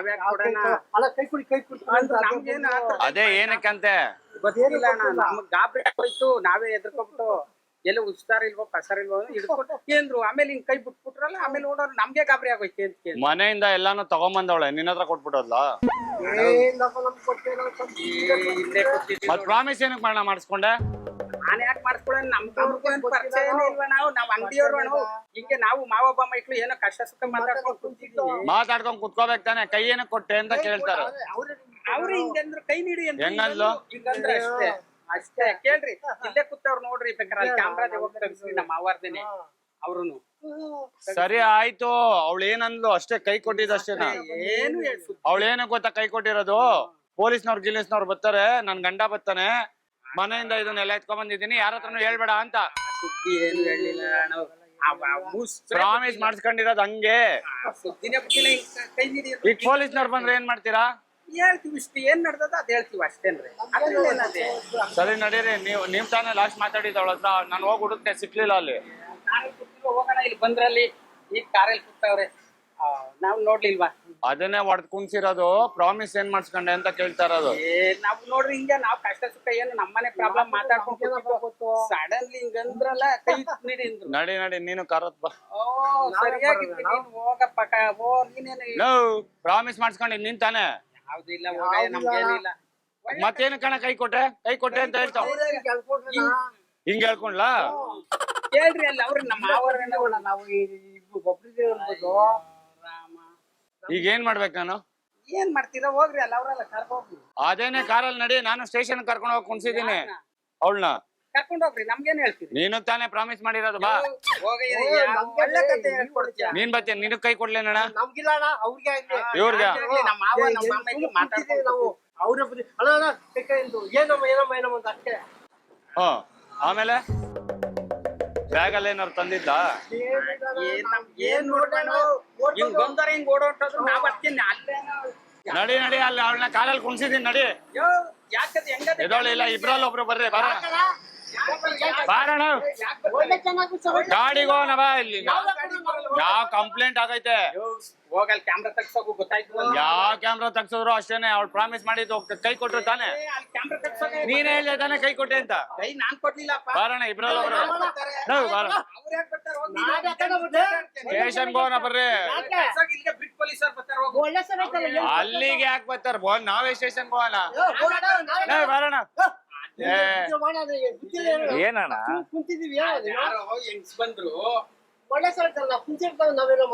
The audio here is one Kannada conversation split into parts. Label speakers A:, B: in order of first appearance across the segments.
A: ನಾವ್ಯಾಕೆ ಕೊಡೋಣ ನಮ್ಗೇನು
B: ಅದೇ ಏನಕ್ಕಂತೆ
A: ಗೊತ್ತಿಲ್ಲ ಅಣ್ಣ. ನಮ್ಗ್ ಗಾಬರಿ ಹೋಯ್ತು, ನಾವೇ ಎದ್ರಕೊಬಿಟ್ಟು ಎಲ್ಲ ಉಸ್ತಾರ ಇಲ್ವೋ ಕಸರ್ ಇಲ್ವೋ ಹಿಡ್ಕೊಟ್ಟು ಕೇಂದ್ರು. ಆಮೇಲೆ ಹಿಂಗ್ ಕೈ ಬಿಟ್ಬಿಟ್ರಲ್ಲ, ಆಮೇಲೆ ನೋಡೋರು ನಮ್ಗೆ ಗಾಬರಿ ಆಗೋಯ್ತು ಅಂತ ಕೇಳಿ
B: ಮನೆಯಿಂದ ಎಲ್ಲಾನು ತಗೊಂಬಂದವಳೆ ನಿನ್ನ ಹತ್ರ ಕೊಟ್ಬಿಟ್ಟಲ್ಲ. ಮತ್ ಪ್ರಾಮಿಸ್ ಏನಕ್ಕೆ ಮಾಡೋಣ ಮಾಡಿಸ್ಕೊಂಡೆ?
A: ನಾನ್ ಯಾಕೆ ಮಾಡಿಸ್ಕೊಳ? ನಮ್ಗೆ ಪರಿಚಯನೇ ಇಲ್ವ, ನಾವ್ ಅಂಗಡಿಯವ್ರು ಅಣ್ಣ. ಹಿಂಗೆ ನಾವು ಮಾವೊಬ್ಬ ಮೈಕ್ಳು ಏನೋ ಕಷ್ಟ ಸುಖ ಮಾತಾಡ್ಕೊಂಡು
B: ಮಾತಾಡ್ಕೊಂಡ್ ಕುತ್ಕೋಬೇಕು ತಾನೆ. ಕೈ ಏನಕ್ಕೆ ಕೊಟ್ಟೆ ಅಂತ ಕೇಳ್ತಾರ.
A: ಅವ್ರು ಹಿಂಗಂದ್ರು ಕೈ ನೀಡಿ ಅಂತ
B: ಹೆಂಗಂದ್ಲು?
A: ಹಿಂಗಂದ್ರೆ ಅಷ್ಟೇ ಅಷ್ಟೇ ಕೇಳ್ರಿ. ಇಲ್ಲೇ ಕೂತವ್ರು ನೋಡ್ರಿ, ಬೇಕಾದ್ರೆ ಕ್ಯಾಮ್ರಾದ ಹೋಗಿ ತೆಗಿಸ್ರಿ ನಮ್ಮ ಮಾವಾರ್ದೇನೆ ಅವ್ರುನು.
B: ಸರಿ ಆಯ್ತು, ಅವಳು ಏನಂದ್ಲು ಅಷ್ಟೇ, ಕೈ ಕೊಟ್ಟಿದ್ದಷ್ಟೇನಾ?
A: ಏನು
B: ಅವಳೇನ ಗೊತ್ತಾ ಕೈ ಕೊಟ್ಟಿರೋದು? ಪೊಲೀಸ್ನವ್ರು ಗಿಲೀಸ್ನವ್ರು ಬರ್ತಾರೆ, ನನ್ ಗಂಡ ಬರ್ತಾನೆ, ಮನೆಯಿಂದ ಇದನ್ನೆಲ್ಲ ಎತ್ಕೊಂಡ್ ಬಂದಿದ್ದೀನಿ, ಯಾರ ಹತ್ರನು ಹೇಳ್ಬೇಡ ಅಂತ.
A: ಸುದ್ದಿ ಏನು ಹೇಳಿಲ್ಲ.
B: ಪ್ರಾಮಿಸ್ ಮಾಡಿಸ್ಕೊಂಡಿರೋದು ಹಂಗೆ.
A: ಸುದ್ದಿನೇ ಬಿಟ್ಟಿಲ್ಲ. ಕೈ ನೀಡಿ
B: ಈಗ ಪೊಲೀಸ್ನವ್ರು ಬಂದ್ರೆ ಏನ್ ಮಾಡ್ತೀರಾ?
A: ಹೇಳ್ತೀವಿ, ಇಷ್ಟು ಏನ್ ನಡ್ದದ ಅದ್ ಹೇಳ್ತೀವಿ ಅಷ್ಟೇನ್ರಿ.
B: ಸರಿ ನಡೀರಿ, ನೀವ್ ತಾನೇ ಲಾಸ್ಟ್ ಮಾತಾಡಿದ ಅವಳ ಹತ್ರ. ನಾನು ಹೋಗಿ ಹುಡುಕ್ತೆ, ಸಿಕ್ಲಿಲ್ಲ ಅಲ್ಲಿ.
A: ಹೋಗೋಣ, ಇಲ್ಲಿ ಬಂದ್ರಲ್ಲಿ ಈಗ ಕಾರಲ್ಲಿ ಕೂತವ್ರೆ, ನಾವ್ ನೋಡ್ಲಿಲ್ವಾ?
B: ಅದನ್ನೇ ಹೊಡೆದ್ ಕುಣ್ಸಿರೋದು. ಪ್ರಾಮಿಸ್ ಏನ್ ಮಾಡ್ಸ್ಕೊಂಡೆ ಅಂತ ಕೇಳ್ತಾ ಇರೋದು.
A: ನಾವ್ ನೋಡ್ರಿ ಹಿಂಗ ನಾವ್ ಕಷ್ಟ ಸುಖ ಏನು ನಮ್ಮನೆ ಪ್ರಾಬ್ಲಮ್ ಮಾತಾಡ್ಕೊಂಡು ಸಡನ್ಲಿ ಹಿಂಗಂದ್ರಲ್ಲ, ಕೈ ನೀಡಿ ಅಂದ್ರು.
B: ನಡಿ ನಡಿ, ನೀನು ಕಾರತ್ ಬಾ.
A: ಸರಿಯಾಗಿ ಹೋಗಪ್ಪ. ನೀನೇನು
B: ಪ್ರಾಮಿಸ್ ಮಾಡ್ಸ್ಕೊಂಡಿ ನೀನ್ ತಾನೆ?
A: ಯಾವ್ದಿಲ್ಲ, ಹೋಗ, ನಮ್ಗೇನಿಲ್ಲ.
B: ಮತ್ತೇನು ಕಣ ಕೈ ಕೊಟ್ಟೆ ಅಂತ ಹೇಳ್ತಾವ. ಹಿಂಗ ಹೇಳ್ಕೊಂಡ್ಲಾ?
A: ಕೇಳ್ರಿ ಅಲ್ಲಿ ಅವ್ರ ನಮ್ಮ ನಾವು
B: ಈಗ ಏನ್ ಮಾಡ್ಬೇಕು ನಾನು?
A: ಏನ್ ಮಾಡ್ತೀರಾ? ಹೋಗ್ರಿ ಅಲ್ಲ, ಅವ್ರಲ್ಲ ಕರ್ಕೋಗ್ರಿ.
B: ಅದೇನೆ ಕಾರಲ್ಲಿ ನಡಿ, ನಾನು ಸ್ಟೇಷನ್ ಕರ್ಕೊಂಡು ಹೋಗಿ ಕುಣ್ಸಿದೀನಿ ಅವಳನ್ನ.
A: ಕರ್ಕೊಂಡು ಹೋಗ್ರಿ, ನಮ್ಗೇನ್ ಹೇಳ್ತೀರಿ?
B: ನೀನು ತಾನೇ ಪ್ರಾಮಿಸ್ ಮಾಡಿರೋದು. ಬಾ
A: ಒಳ್ಳೆ ಕತೆ ಹೇಳ್ಕೊಡ್ತೀಯ.
B: ನೀನ್ ಬರ್ತೀಯ, ನಿನಗ್ ಕೈ ಕೊಡ್ಲೇನಣ್ಣ?
C: ನಮ್ಗಿಲ್ಲ ಅಣ್ಣ, ಅವ್ರಿಗೆ
B: ಇವ್ರಿಗೆ
A: ನಮ್ಮ ಮಾವ ನಮ್ಮ ಮಾಮ ಮಾತಾಡ್ತೀವಿ
C: ನಾವು. ಅವ್ರ ಅಣ್ಣ ಏನಮ್ಮ ಅಂತ ಅಷ್ಟೇ.
B: ಆಮೇಲೆ ಬ್ಯಾಗಲ್ಲಿ ಏನಾರು ತಂದಿದ್ದ?
A: ಏನ್ ನೋಡ್ಬೇಡ, ಹಿಂಗ್ ಬಂದಾರ ಹಿಂಗ್ ಓಡೋಟೋದ್ರು ನಾವ್ ಬರ್ತೀನಿ ಅಲ್ಲೇ.
B: ನಡಿ ನಡಿ, ಅಲ್ಲಿ ಅವಳನ್ನ ಕಾಲಲ್ಲಿ ಕುಣ್ಸಿದೀನಿ, ನಡಿ.
A: ಯಾಕಂದ್ರೆ ಹೆಂಗದ
B: ಎದೋಳು ಇಲ್ಲ, ಇಬ್ರಲ್ಲಿ ಒಬ್ರು ಬರ್ರಿ. ಬಾರಣ ಗಾಡಿಗೆ ಹೋಗೋಣ ಬಾ. ಇಲ್ಲಿ ಯಾವ ಕಂಪ್ಲೇಂಟ್ ಆಗೈತೆ?
A: ಹೋಗಲ್ ಕ್ಯಾಮ್ರಾ ತಗ್ಸೋಕು ಗೊತ್ತಾಯ್ತು.
B: ಯಾವ ಕ್ಯಾಮ್ರಾ ತಗ್ಸಿದ್ರು ಅಷ್ಟೇನೆ. ಅವ್ಳು ಪ್ರಾಮಿಸ್ ಮಾಡಿದ್ದು ಕೈ ಕೊಟ್ರು ತಾನೆ? ನೀನೇ ಹೇಳಿದೆ ತಾನೆ ಕೈ ಕೊಟ್ಟೆ ಅಂತ?
A: ಕೈ ನಾನ್ ಕೊಡ್ಲಿಲ್ಲಪ್ಪ.
B: ಬಾರಣ, ಇಬ್ರಲ್ಲಿ ಒಬ್ರು ಸ್ಟೇಷನ್ ಹೋಗೋಣ ಬರ್ರಿ. ಅಲ್ಲಿಗೆ ಯಾಕೆ ಬರ್ತಾರ? ನಾವೇ ಸ್ಟೇಷನ್ ಹೋಗೋಣ. ಬಾರಣ. ಏನಣ್ಣ
C: ಕುಂತಿದೀವಿ,
A: ಬಂದ್ರು
C: ಒಳ್ಳೆ ಸರ್ ಕುಂತಿರ್ತಾವ. ನಾವೇನೋ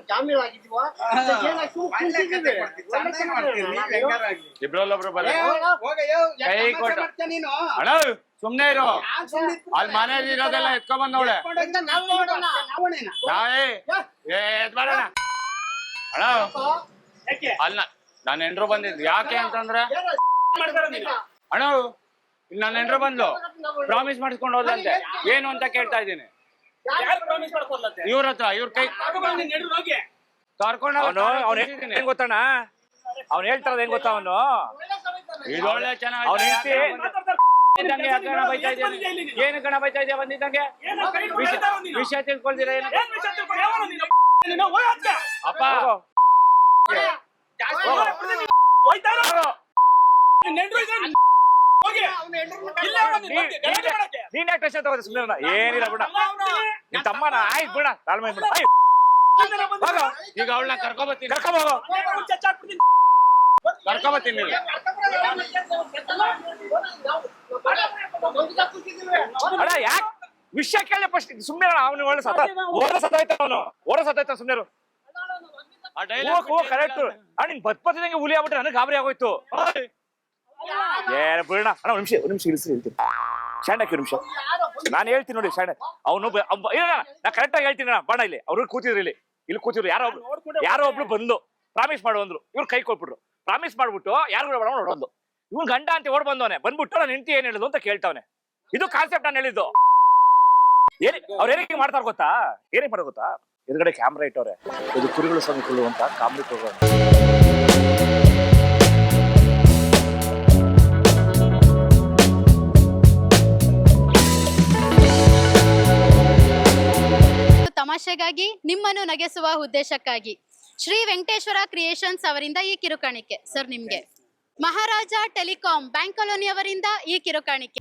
C: ಜಾಮೀನು ಆಗಿದ್ವ,
B: ಇಬ್ರಲ್ಲೊಬ್ರು ಬರ್ರಿ. ಕೈ ಕೊಟ್ಟ ಅಣ್ಣ, ಸುಮ್ನೆ ಇರು. ಅಲ್ಲಿ ಮನೇಲಿ ಇರೋದೆಲ್ಲ ಎತ್ಕೊಂಡ್ ಬಂದವಳೆ. ಎದ್ಬಾರಣ ಅಣ್ಣ. ಅಲ್ಲ, ನಾನು ಹೆಂಡ್ರು ಬಂದಿದ್ದು ಯಾಕೆ ಅಂತಂದ್ರೆ, ಅಣ್ಣ ಇಲ್ಲಿ ನನ್ನ ಹೆಂಡ್ರು ಬಂದ್ಲು, ಪ್ರಾಮಿಸ್ ಮಾಡಿಸ್ಕೊಂಡು ಹೋದಂತೆ. ಏನು ಅಂತ ಕೇಳ್ತಾ ಇದ್ದೀನಿ ಇವ್ರ ಹತ್ರ. ಇವ್ರ ಕೈ ಕರ್ಕೊಂಡು
D: ಏನ್ ಗೊತ್ತಣ್ಣ, ಅವ್ನು ಹೇಳ್ತಾರದ್ ಏನ್ ಗೊತ್ತಾ? ಅವನು
B: ಇದೊಳ್ಳೆ ಚೆನ್ನಾಗಿ ಬೈತಾ ಇದ್ದೀನಿ. ಏನು ಕಣ ಬೈತಾ ಇದೆಯಾ ಬಂದಿದ್ದಂಗೆ? ವಿಷಯ ತಿಳ್ಕೊಳ್ತೀರ ಏನು? ಅಪ್ಪ
D: ನೀನ್ ಯಾಕೆ ಟೆನ್ಷನ್ ತಗೋದೆ? ಸುಮ್ಮನೆ ಏನಿಲ್ಲ ಬಿಡ, ನಿನ್ ತಮ್ಮನ ಆಯ್ತು ಬಿಡ, ತಾಳ್ಮೆ ಬಿಡ.
B: ಈಗ ಅವಳನ್ನ ಕರ್ಕೊಬತ್ತೀನಿ, ಕರ್ಕೊಬತ್ತೀನಿ.
D: ಅಣ್ಣ ಯಾಕೆ ವಿಷಯ ಕೇಳಿ ಫಸ್ಟ್ ಸುಮ್ಮನೆ. ಅವನು ಒಳ್ಳೆ ಸತ್ತಾಯ್ತ, ಅವನು ಓಡ ಸತ್ತಾಯ್ತ. ಸುಮ್ಮನೆ ಕರೆಕ್ಟ್. ನಿನ್ ಬತ್ಪತ್ತಿದಂಗೆ ಹುಲಿ ಆಗ್ಬಿಟ್ರೆ ನನಗೆ ಗಾಬರಿ ಆಗೋಯ್ತು. ಏನ ಬಿಡೋಣ ಅಣ್ಣ. ಒಂದು ನಿಮಿಷ ಇಳಿಸಿ ಹೇಳ್ತೀನಿ. ಶಾಂಡಕ್ಕೆ ನಿಮಿಷ ನಾನು ಹೇಳ್ತೀನಿ ನೋಡಿ. ಶಾಂಡ ಅವನು ಇಲ್ಲ, ನಾ ಕರೆಕ್ಟ್ ಆಗಿ ಹೇಳ್ತೀನಿ ಅಣ್ಣ. ಬಣ್ಣ ಇಲ್ಲಿ ಅವ್ರು ಕೂತಿದ್ರು, ಇಲ್ಲಿ ಕೂತಿದ್ರು. ಯಾರೋ ಒಬ್ರು ಬಂದು ಪ್ರಾಮಿಸ್ ಮಾಡು ಅಂದ್ರು. ಇವ್ರು ಕೈ ಕೊಟ್ಬಿಟ್ರು. ಪ್ರಾಮಿಸ್ ಮಾಡ್ಬಿಟ್ಟು ಯಾರು ಕೂಡ ನೋಡೋದು. ಇವ್ನು ಗಂಡ ಅಂತ ಓಡ್ ಬಂದವನೆ. ಬಂದ್ಬಿಟ್ಟು ನಾನು ಹೆಂಡತಿ ಏನ್ ಹೇಳಿದ್ರು ಅಂತ ಕೇಳ್ತಾವನೆ. ಇದು ಕಾನ್ಸೆಪ್ಟ್ ನಾನು ಹೇಳಿದ್ದು. ಅವ್ರು ಏನಕ್ಕೆ ಮಾಡ್ತಾರ ಗೊತ್ತಾ? ಏನಕ್ಕೆ ಮಾಡೋದು ಗೊತ್ತಾ? ಎದುರುಗಡೆ ಕ್ಯಾಮ್ರಾ ಇಟ್ಟವ್ರೆ. ಇದು ಕುರಿಗಳು ಸಮಿಕುಳು ಅಂತ ಕಾಮಿಡಿ ಪ್ರೋಗ್ರಾಮ್.
E: ತಮಾಷೆಗಾಗಿ, ನಿಮ್ಮನ್ನು ನಗೆಸುವ ಉದ್ದೇಶಕ್ಕಾಗಿ ಶ್ರೀ ವೆಂಕಟೇಶ್ವರ ಕ್ರಿಯೇಷನ್ಸ್ ಅವರಿಂದ ಈ ಕಿರುಕಾಣಿಕೆ ಸರ್ ನಿಮ್ಗೆ. ಮಹಾರಾಜ ಟೆಲಿಕಾಂ ಬ್ಯಾಂಕ್ ಕಾಲೋನಿ ಅವರಿಂದ ಈ ಕಿರುಕಾಣಿಕೆ.